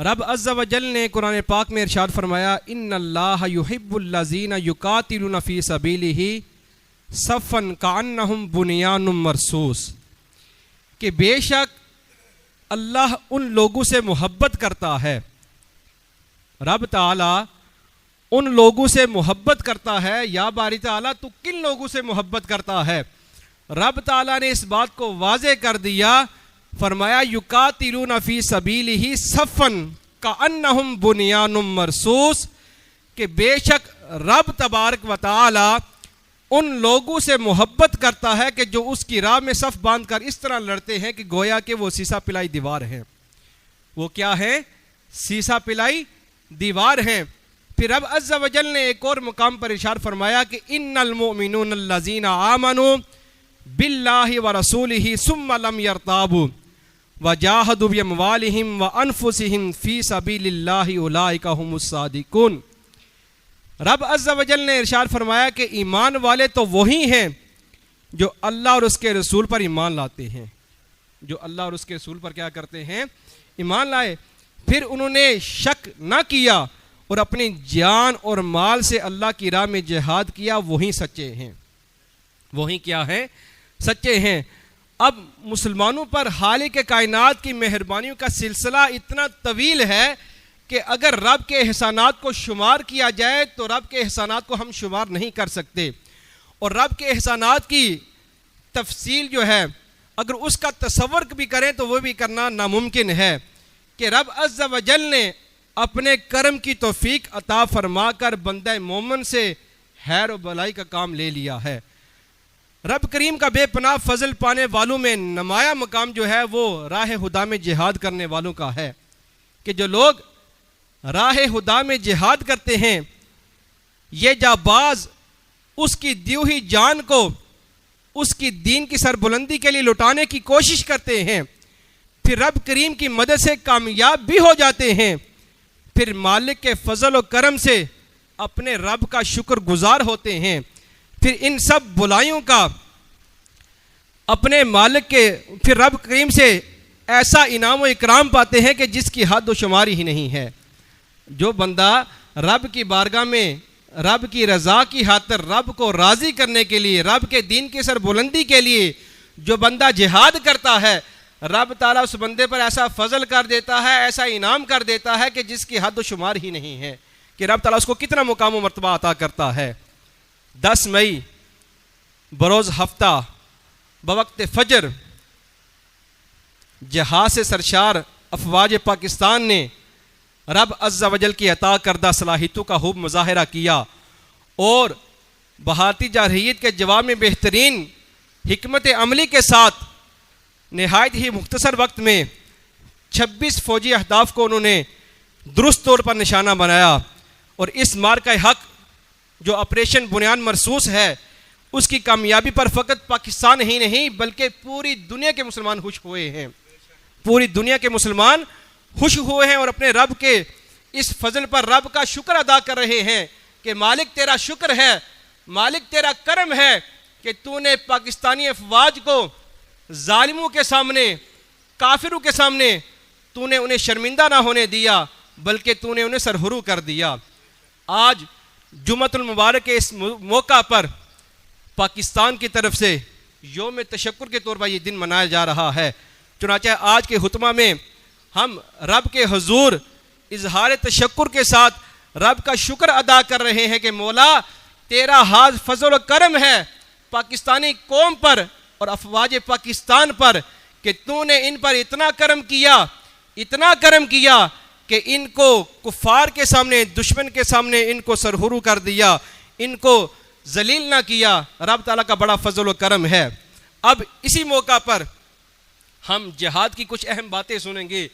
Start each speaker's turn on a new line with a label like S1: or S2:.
S1: رب عز و جل نے قرآن پاک میں ارشاد فرمایا ان اللہ یحب الذین یقاتلون فی سبیلہ صفا کأنہم بنیان مرصوص، کہ بے شک اللہ ان لوگوں سے محبت کرتا ہے، رب تعالی ان لوگوں سے محبت کرتا ہے۔ یا باری تعالیٰ تو کن لوگوں سے محبت کرتا ہے؟ رب تعالیٰ نے اس بات کو واضح کر دیا، فرمایا یقاتلون فی سبیلہ صفا کأنہم بنیان مرصوص، کہ بے شک رب تبارک و تعالی ان لوگوں سے محبت کرتا ہے کہ جو اس کی راہ میں صف باندھ کر اس طرح لڑتے ہیں کہ گویا کہ وہ سیسا پلائی دیوار ہیں۔ وہ کیا ہے؟ سیسا پلائی دیوار ہیں۔ پھر رب عز و جل نے ایک اور مقام پر ارشاد فرمایا کہ ان المؤمنون الذین آمنوا باللہ ورسولہ ثم لم یرتابوا وجاہدوا باموالہم وانفسہم فی سبیل اللہ اولئک ھم الصادقون۔ رب عز و جل نے ارشاد فرمایا کہ ایمان والے تو وہی ہیں جو اللہ اور اس کے رسول پر ایمان لاتے ہیں، جو اللہ اور اس کے رسول پر کیا کرتے ہیں؟ ایمان لائے۔ پھر انہوں نے شک نہ کیا اور اپنی جان اور مال سے اللہ کی راہ میں جہاد کیا، وہی سچے ہیں۔ وہی کیا ہے؟ سچے ہیں۔ اب مسلمانوں پر خالق کائنات کی مہربانیوں کا سلسلہ اتنا طویل ہے کہ اگر رب کے احسانات کو شمار کیا جائے تو رب کے احسانات کو ہم شمار نہیں کر سکتے، اور رب کے احسانات کی تفصیل جو ہے اگر اس کا تصور بھی کریں تو وہ بھی کرنا ناممکن ہے کہ رب عز و جل نے اپنے کرم کی توفیق عطا فرما کر بندہ مومن سے خیر و بلائی کا کام لے لیا ہے۔ رب کریم کا بے پناہ فضل پانے والوں میں نمایاں مقام جو ہے وہ راہ خدا میں جہاد کرنے والوں کا ہے، کہ جو لوگ راہ خدا میں جہاد کرتے ہیں یہ جانباز اس کی دی ہوئی جان کو اس کی دین کی سربلندی کے لیے لٹانے کی کوشش کرتے ہیں، پھر رب کریم کی مدد سے کامیاب بھی ہو جاتے ہیں، پھر مالک کے فضل و کرم سے اپنے رب کا شکر گزار ہوتے ہیں، پھر ان سب بلائیوں کا اپنے مالک کے پھر رب کریم سے ایسا انعام و اکرام پاتے ہیں کہ جس کی حد و شماری ہی نہیں ہے۔ جو بندہ رب کی بارگاہ میں رب کی رضا کی خاطر رب کو راضی کرنے کے لیے رب کے دین کی سربلندی کے لیے جو بندہ جہاد کرتا ہے، رب تعالیٰ اس بندے پر ایسا فضل کر دیتا ہے، ایسا انعام کر دیتا ہے کہ جس کی حد و شمار ہی نہیں ہے، کہ رب تعالیٰ اس کو کتنا مقام و مرتبہ عطا کرتا ہے۔ 10 مئی بروز ہفتہ بوقت فجر جہاز سے سرشار افواج پاکستان نے رب عز و جل کی عطا کردہ صلاحیتوں کا خوب مظاہرہ کیا، اور بھارتی جارحیت کے جواب میں بہترین حکمت عملی کے ساتھ نہایت ہی مختصر وقت میں 26 فوجی اہداف کو انہوں نے درست طور پر نشانہ بنایا، اور اس مارکہ حق جو آپریشن بنیان مرصوص ہے اس کی کامیابی پر فقط پاکستان ہی نہیں بلکہ پوری دنیا کے مسلمان خوش ہوئے ہیں، پوری دنیا کے مسلمان خوش ہوئے ہیں، اور اپنے رب کے اس فضل پر رب کا شکر ادا کر رہے ہیں کہ مالک تیرا شکر ہے، مالک تیرا کرم ہے کہ تو نے پاکستانی افواج کو ظالموں کے سامنے، کافروں کے سامنے تو نے انہیں شرمندہ نہ ہونے دیا بلکہ تو نے انہیں سرخرو کر دیا۔ آج جمعۃ المبارک کے اس موقع پر پاکستان کی طرف سے یوم تشکر کے طور پر یہ دن منایا جا رہا ہے، چنانچہ آج کے خطبہ میں ہم رب کے حضور اظہار تشکر کے ساتھ رب کا شکر ادا کر رہے ہیں کہ مولا تیرا حاض فضل و کرم ہے پاکستانی قوم پر اور افواج پاکستان پر کہ تو نے ان پر اتنا کرم کیا کہ ان کو کفار کے سامنے، دشمن کے سامنے ان کو سرخرو کر دیا، ان کو ذلیل نہ کیا۔ رب تعالیٰ کا بڑا فضل و کرم ہے۔ اب اسی موقع پر ہم جہاد کی کچھ اہم باتیں سنیں گے